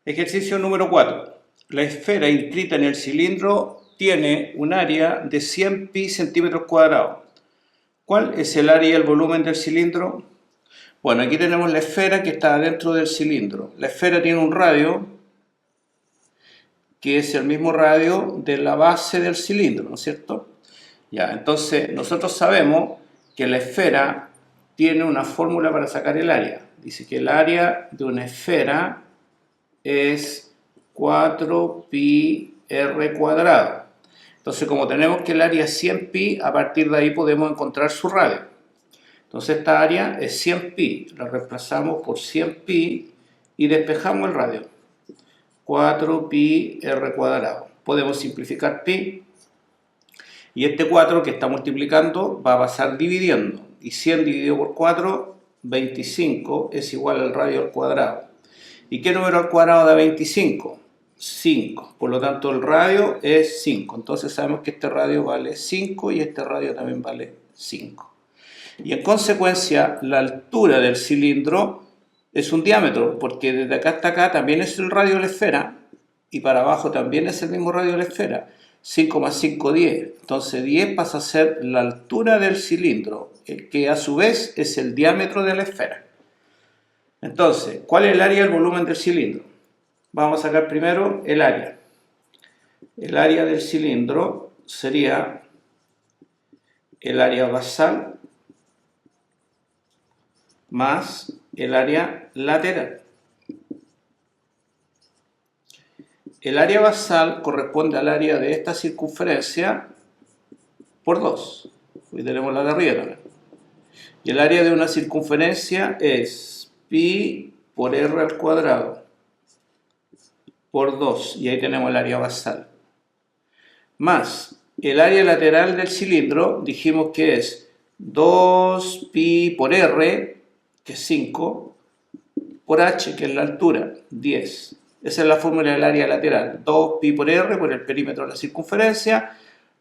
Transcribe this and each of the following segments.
Ejercicio número 4. La esfera inscrita en el cilindro tiene un área de 100 pi centímetros cuadrados. ¿Cuál es el área y el volumen del cilindro? Bueno, aquí tenemos la esfera que está dentro del cilindro. La esfera tiene un radio que es el mismo radio de la base del cilindro, ¿no es cierto? Ya, entonces nosotros sabemos que la esfera tiene una fórmula para sacar el área. Dice que el área de una esfera es 4 pi r cuadrado. Entonces, como tenemos que el área es 100 pi, a partir de ahí podemos encontrar su radio. Entonces, esta área es 100 pi, la reemplazamos por 100 pi y despejamos el radio. 4 pi r cuadrado. Podemos simplificar pi y este 4 que está multiplicando va a pasar dividiendo. Y 100 dividido por 4, 25 es igual al radio al cuadrado. ¿Y qué número al cuadrado da 25? 5. Por lo tanto, el radio es 5. Entonces sabemos que este radio vale 5 y este radio también vale 5. Y en consecuencia, la altura del cilindro es un diámetro, porque desde acá hasta acá también es el radio de la esfera y para abajo también es el mismo radio de la esfera. 5 más 5, 10. Entonces 10 pasa a ser la altura del cilindro, que a su vez es el diámetro de la esfera. Entonces, ¿cuál es el área y el volumen del cilindro? Vamos a sacar primero el área. El área del cilindro sería el área basal más el área lateral. El área basal corresponde al área de esta circunferencia por 2. Hoy tenemos la de arriba también. Y el área de una circunferencia es pi por r al cuadrado por 2. Y ahí tenemos el área basal. Más el área lateral del cilindro, dijimos que es 2 pi por r, que es 5, por h, que es la altura, 10. Esa es la fórmula del área lateral. 2 pi por r por el perímetro de la circunferencia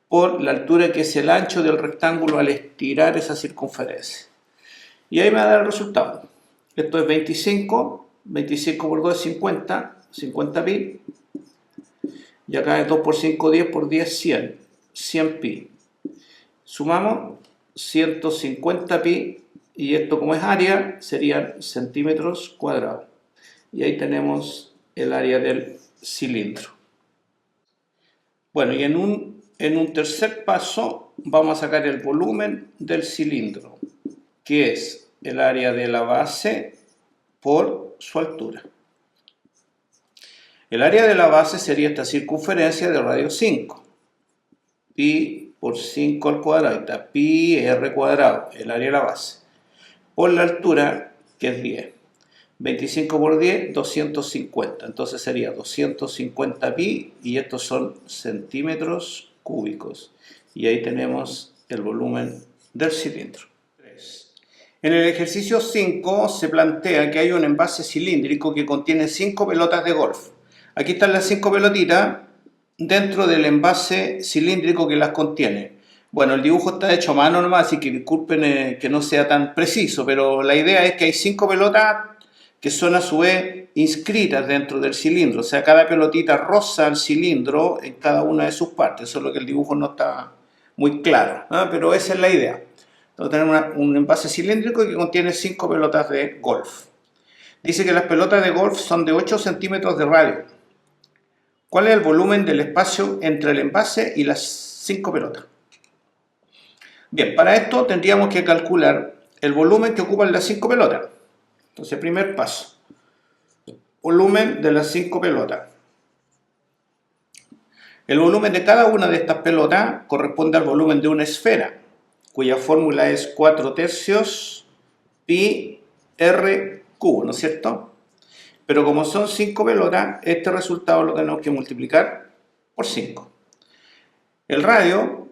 por la altura que es el ancho del rectángulo al estirar esa circunferencia. Y ahí me va a dar el resultado. Esto es 25. 25 por 2 es 50. 50 pi. Y acá es 2 por 5, 10 por 10, 100. 100 pi. Sumamos 150 pi. Y esto, como es área, serían centímetros cuadrados. Y ahí tenemos el área del cilindro. Bueno, y en un tercer paso vamos a sacar el volumen del cilindro, que es el área de la base por su altura. El área de la base sería esta circunferencia de radio 5. Pi por 5 al cuadrado, está pi r cuadrado, el área de la base, por la altura, que es 10. 25 por 10, 250. Entonces sería 250 pi y estos son centímetros cúbicos. Y ahí tenemos el volumen del cilindro. En el ejercicio 5 se plantea que hay un envase cilíndrico que contiene 5 pelotas de golf. Aquí están las 5 pelotitas dentro del envase cilíndrico que las contiene. Bueno, el dibujo está hecho a mano nomás, así que disculpen que no sea tan preciso, pero la idea es que hay 5 pelotas que son a su vez inscritas dentro del cilindro. O sea, cada pelotita roza el cilindro en cada una de sus partes. Solo que el dibujo no está muy claro, ¿no? Pero esa es la idea. Entonces tenemos un envase cilíndrico que contiene 5 pelotas de golf. Dice que las pelotas de golf son de 8 centímetros de radio. ¿Cuál es el volumen del espacio entre el envase y las 5 pelotas? Bien, para esto tendríamos que calcular el volumen que ocupan las 5 pelotas. Entonces, primer paso, volumen de las 5 pelotas. El volumen de cada una de estas pelotas corresponde al volumen de una esfera, cuya fórmula es 4 tercios pi r cubo, ¿no es cierto? Pero como son 5 pelotas, este resultado lo tenemos que multiplicar por 5. El radio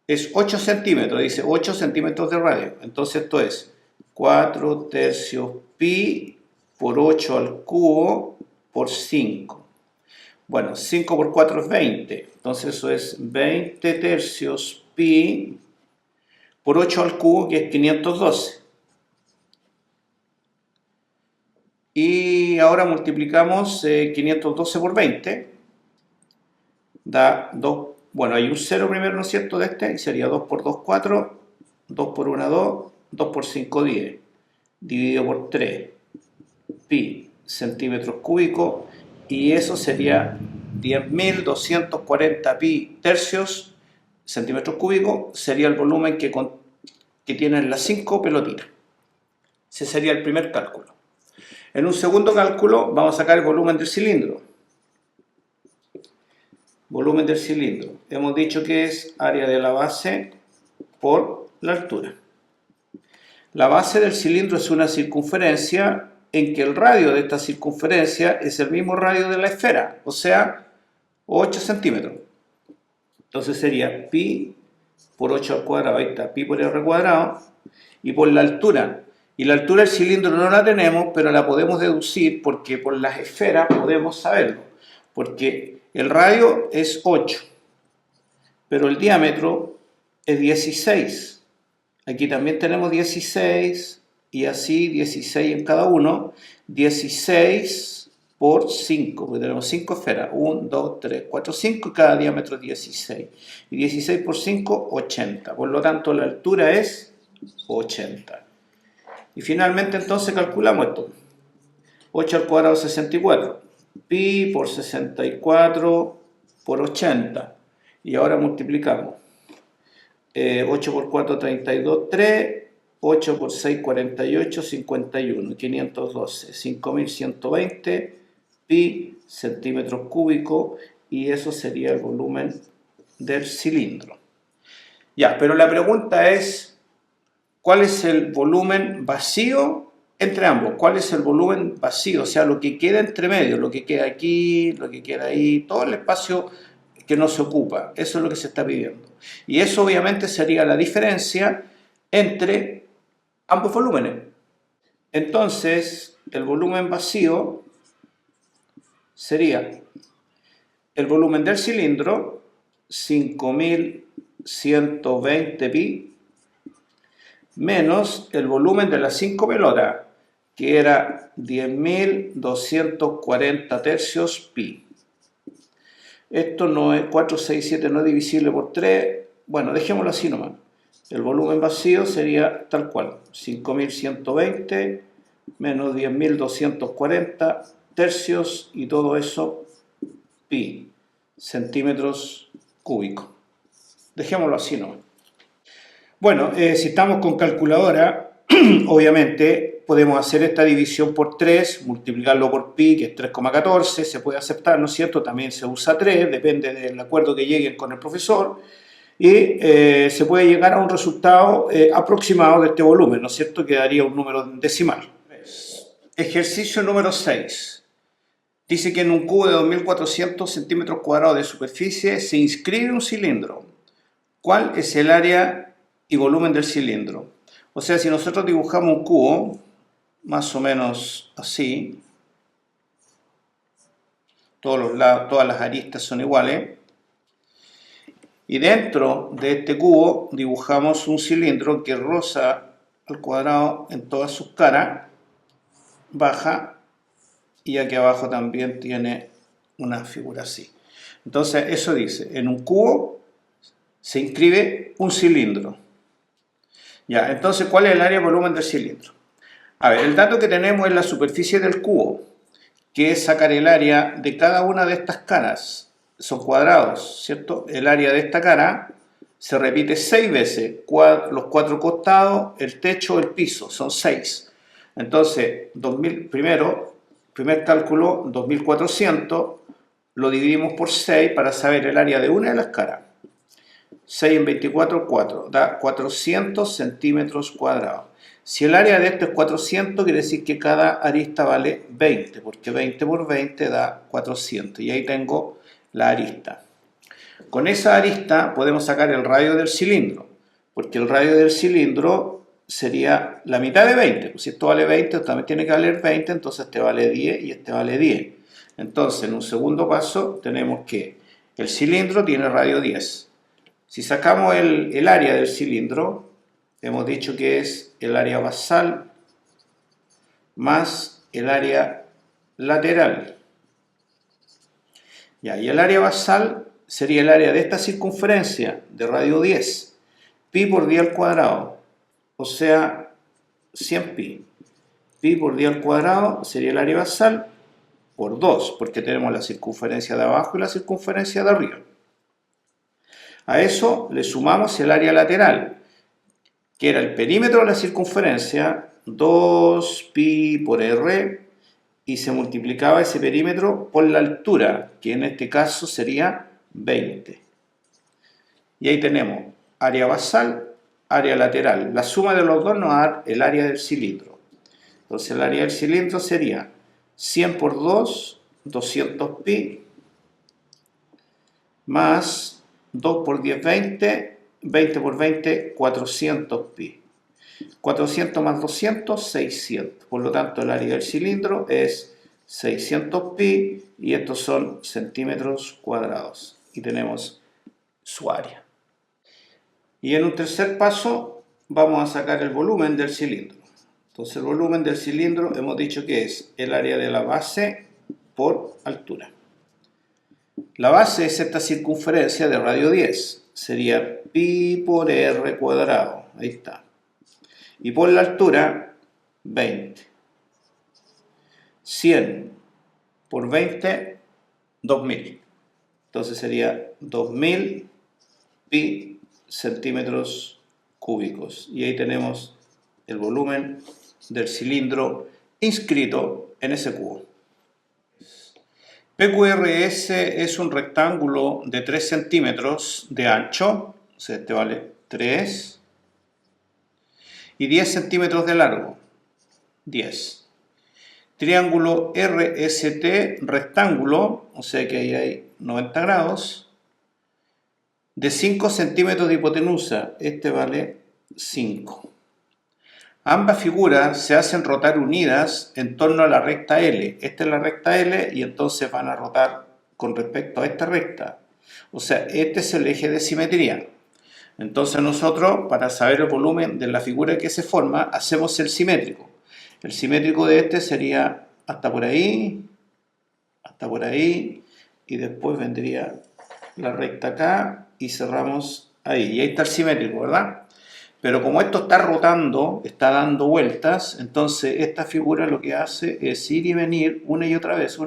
es 8 centímetros, dice 8 centímetros de radio. Entonces esto es 4 tercios pi por 8 al cubo por 5. Bueno, 5 por 4 es 20. Entonces eso es 20 tercios pi por 8 al cubo, que es 512. Y y ahora multiplicamos 512 por 20, da 2, bueno, hay un 0 primero, ¿no es cierto?, de este, y sería 2 por 2, 4, 2 por 1, 2, 2 por 5, 10, dividido por 3, pi centímetros cúbicos, y eso sería 10.240 pi tercios centímetros cúbicos, sería el volumen que tienen las 5 pelotitas. Ese sería el primer cálculo. En un segundo cálculo vamos a sacar el volumen del cilindro. Volumen del cilindro. Hemos dicho que es área de la base por la altura. La base del cilindro es una circunferencia en que el radio de esta circunferencia es el mismo radio de la esfera, o sea, 8 centímetros. Entonces sería pi por 8 al cuadrado, ahí está, pi por r cuadrado, y por la altura. Y la altura del cilindro no la tenemos, pero la podemos deducir porque por las esferas podemos saberlo. Porque el radio es 8, pero el diámetro es 16. Aquí también tenemos 16 y así 16 en cada uno. 16 por 5, porque tenemos 5 esferas. 1, 2, 3, 4, 5 y cada diámetro es 16. Y 16 por 5, 80. Por lo tanto, la altura es 80. Y finalmente entonces calculamos esto. 8 al cuadrado 64. Pi por 64 por 80. Y ahora multiplicamos. 8 por 4, 32, 3. 8 por 6, 48, 51. 512, 5120 pi centímetros cúbicos. Y eso sería el volumen del cilindro. Ya, pero la pregunta es, ¿cuál es el volumen vacío entre ambos? ¿Cuál es el volumen vacío? O sea, lo que queda entre medio, lo que queda aquí, lo que queda ahí, todo el espacio que no se ocupa. Eso es lo que se está pidiendo. Y eso obviamente sería la diferencia entre ambos volúmenes. Entonces, el volumen vacío sería el volumen del cilindro, 5120 pi, menos el volumen de las 5 pelotas, que era 10.240 tercios pi. Esto no es 467, no es divisible por 3. Bueno, dejémoslo así nomás. El volumen vacío sería tal cual, 5.120 menos 10.240 tercios y todo eso pi, centímetros cúbicos. Dejémoslo así nomás. Bueno, si estamos con calculadora, obviamente podemos hacer esta división por 3, multiplicarlo por pi, que es 3,14, se puede aceptar, ¿no es cierto? También se usa 3, depende del acuerdo que lleguen con el profesor, y se puede llegar a un resultado aproximado de este volumen, ¿no es cierto? Que daría un número decimal. Ejercicio número 6. Dice que en un cubo de 2.400 centímetros cuadrados de superficie se inscribe un cilindro. ¿Cuál es el área y volumen del cilindro? O sea, si nosotros dibujamos un cubo, más o menos así, todos los lados, todas las aristas son iguales, y dentro de este cubo dibujamos un cilindro que roza al cuadrado en todas sus caras, baja, y aquí abajo también tiene una figura así. Entonces, eso dice, en un cubo se inscribe un cilindro. Ya, entonces, ¿cuál es el área y volumen del cilindro? A ver, el dato que tenemos es la superficie del cubo, que es sacar el área de cada una de estas caras. Son cuadrados, ¿cierto? El área de esta cara se repite 6 veces. Los 4 costados, el techo, el piso, son 6. Entonces, primer cálculo, 2400, lo dividimos por 6 para saber el área de una de las caras. 6 en 24, 4, da 400 centímetros cuadrados. Si el área de esto es 400, quiere decir que cada arista vale 20, porque 20 por 20 da 400. Y ahí tengo la arista. Con esa arista podemos sacar el radio del cilindro, porque el radio del cilindro sería la mitad de 20. Pues si esto vale 20, también tiene que valer 20, entonces este vale 10 y este vale 10. Entonces, en un segundo paso, tenemos que el cilindro tiene radio 10. Si sacamos el área del cilindro, hemos dicho que es el área basal más el área lateral. Ya, y el área basal sería el área de esta circunferencia de radio 10, pi por 10 al cuadrado, o sea, 100 pi. Pi por 10 al cuadrado sería el área basal por 2, porque tenemos la circunferencia de abajo y la circunferencia de arriba. A eso le sumamos el área lateral, que era el perímetro de la circunferencia, 2 pi por r, y se multiplicaba ese perímetro por la altura, que en este caso sería 20. Y ahí tenemos área basal, área lateral. La suma de los dos nos da el área del cilindro. Entonces el área del cilindro sería 100 por 2, 200 pi, más 2 por 10, 20, 20 por 20, 400 pi. 400 más 200, 600. Por lo tanto, el área del cilindro es 600 pi y estos son centímetros cuadrados. Y tenemos su área. Y en un tercer paso vamos a sacar el volumen del cilindro. Entonces el volumen del cilindro hemos dicho que es el área de la base por altura. La base es esta circunferencia de radio 10. Sería pi por r cuadrado. Ahí está. Y por la altura, 20. 100 por 20, 2000. Entonces sería 2000 pi centímetros cúbicos. Y ahí tenemos el volumen del cilindro inscrito en ese cubo. PQRS es un rectángulo de 3 centímetros de ancho, o sea, este vale 3, y 10 centímetros de largo, 10. Triángulo RST rectángulo, o sea que ahí hay 90 grados, de 5 centímetros de hipotenusa, este vale 5. Ambas figuras se hacen rotar unidas en torno a la recta L. Esta es la recta L y entonces van a rotar con respecto a esta recta. O sea, este es el eje de simetría. Entonces nosotros, para saber el volumen de la figura que se forma, hacemos el simétrico. El simétrico de este sería hasta por ahí, y después vendría la recta acá y cerramos ahí. Y ahí está el simétrico, ¿verdad? Pero como esto está rotando, está dando vueltas, entonces esta figura lo que hace es ir y venir una y otra vez,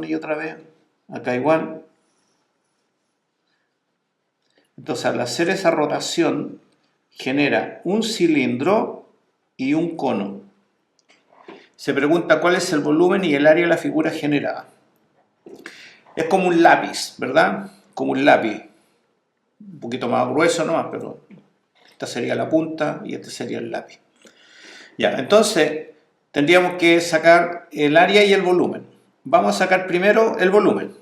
acá igual. Entonces al hacer esa rotación genera un cilindro y un cono. Se pregunta cuál es el volumen y el área de la figura generada. Es como un lápiz, ¿verdad? Como un lápiz. Un poquito más grueso nomás, pero esta sería la punta y este sería el lápiz. Ya, entonces tendríamos que sacar el área y el volumen. Vamos a sacar primero el volumen.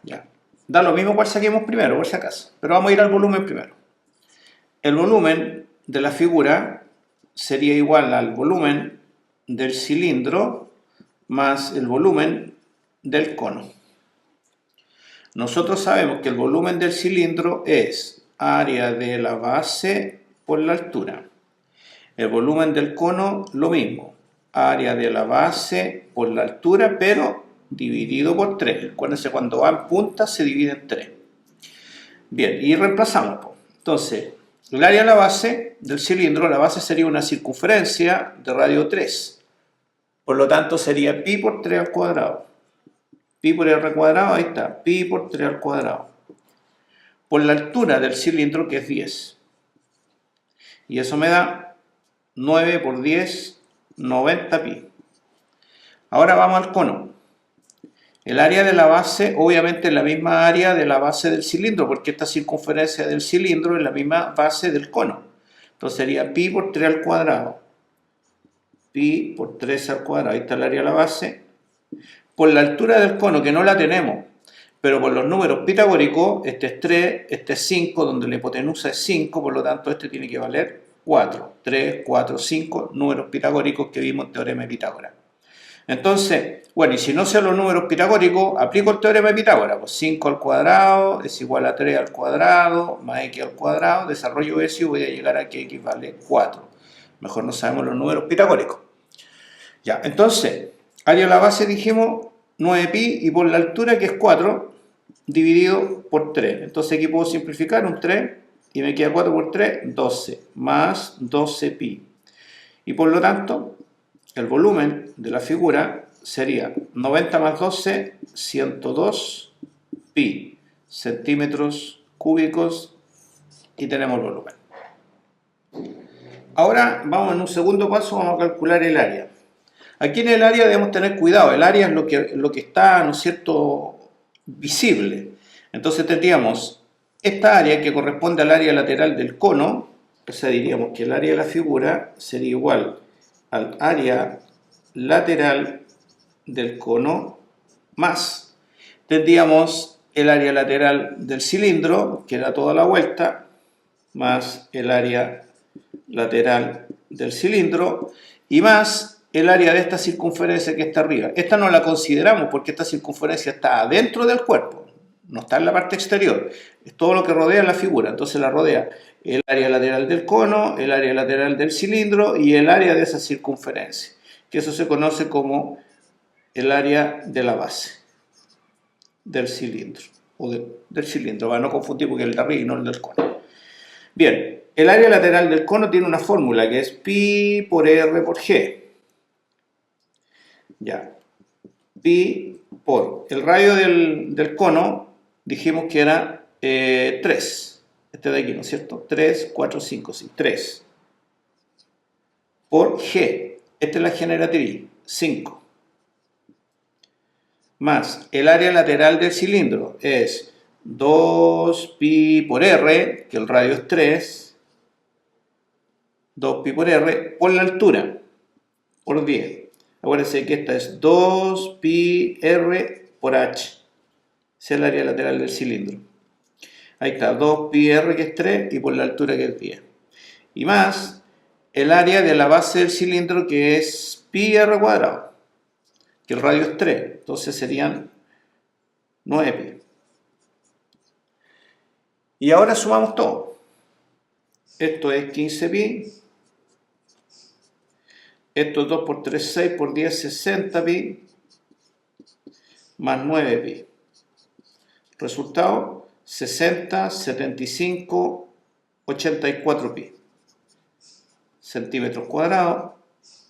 Ya. Da lo mismo cuál saquemos primero, por si acaso. Pero vamos a ir al volumen primero. El volumen de la figura sería igual al volumen del cilindro más el volumen del cono. Nosotros sabemos que el volumen del cilindro es área de la base por la altura. El volumen del cono, lo mismo. Área de la base por la altura, pero dividido por 3. Acuérdense, cuando va en punta se divide en 3. Bien, y reemplazamos. Entonces, el área de la base del cilindro, la base sería una circunferencia de radio 3. Por lo tanto, sería pi por 3 al cuadrado. Pi por r cuadrado, ahí está, pi por 3 al cuadrado. Por la altura del cilindro, que es 10. Y eso me da 9 por 10, 90 pi. Ahora vamos al cono. El área de la base, obviamente, es la misma área de la base del cilindro, porque esta circunferencia del cilindro es la misma base del cono. Entonces sería pi por 3 al cuadrado. Pi por 3 al cuadrado. Ahí está el área de la base. Por la altura del cono, que no la tenemos, pero por los números pitagóricos, este es 3, este es 5, donde la hipotenusa es 5, por lo tanto este tiene que valer 4. 3, 4, 5, números pitagóricos que vimos en Teorema de Pitágoras. Entonces, bueno, y si no sé los números pitagóricos, aplico el Teorema de Pitágoras. Pues 5 al cuadrado es igual a 3 al cuadrado, más x al cuadrado, desarrollo eso y voy a llegar a que x vale 4. Mejor no sabemos los números pitagóricos. Ya, entonces, área de la base dijimos 9pi y por la altura que es 4 dividido por 3. Entonces aquí puedo simplificar un 3 y me queda 4 por 3, 12 más 12pi. Y por lo tanto, el volumen de la figura sería 90 más 12, 102 pi centímetros cúbicos y tenemos el volumen. Ahora vamos en un segundo paso, vamos a calcular el área. Aquí en el área debemos tener cuidado, el área es lo que está, ¿no es cierto?, visible. Entonces tendríamos esta área que corresponde al área lateral del cono, o sea, diríamos que el área de la figura sería igual al área lateral del cono más, tendríamos el área lateral del cilindro, que era toda la vuelta, más el área lateral del cilindro, y más el área de esta circunferencia que está arriba. Esta no la consideramos porque esta circunferencia está adentro del cuerpo, no está en la parte exterior, es todo lo que rodea la figura, entonces la rodea el área lateral del cono, el área lateral del cilindro y el área de esa circunferencia, que eso se conoce como el área de la base del cilindro, o del cilindro, para no confundir porque es el de arriba y no el del cono. Bien, el área lateral del cono tiene una fórmula que es pi por r por g. Ya, pi por el radio del cono, dijimos que era 3. Este de aquí, ¿no es cierto? 3, 4, 5, 6, 3. Por g, esta es la generatriz, 5. Más el área lateral del cilindro es 2pi por r, que el radio es 3. 2pi por r por la altura, por 10. Acuérdense que esta es 2pi r por h. Esa es el área lateral del cilindro. Ahí está, 2pi r que es 3 y por la altura que es 10. Y más el área de la base del cilindro que es pi r cuadrado, que el radio es 3. Entonces serían 9pi. Y ahora sumamos todo. Esto es 15pi. Esto es 2 por 3, 6 por 10, 60pi. Más 9pi. Resultado, 60, 75, 84 pi centímetros cuadrados,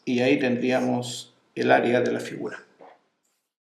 y ahí tendríamos el área de la figura.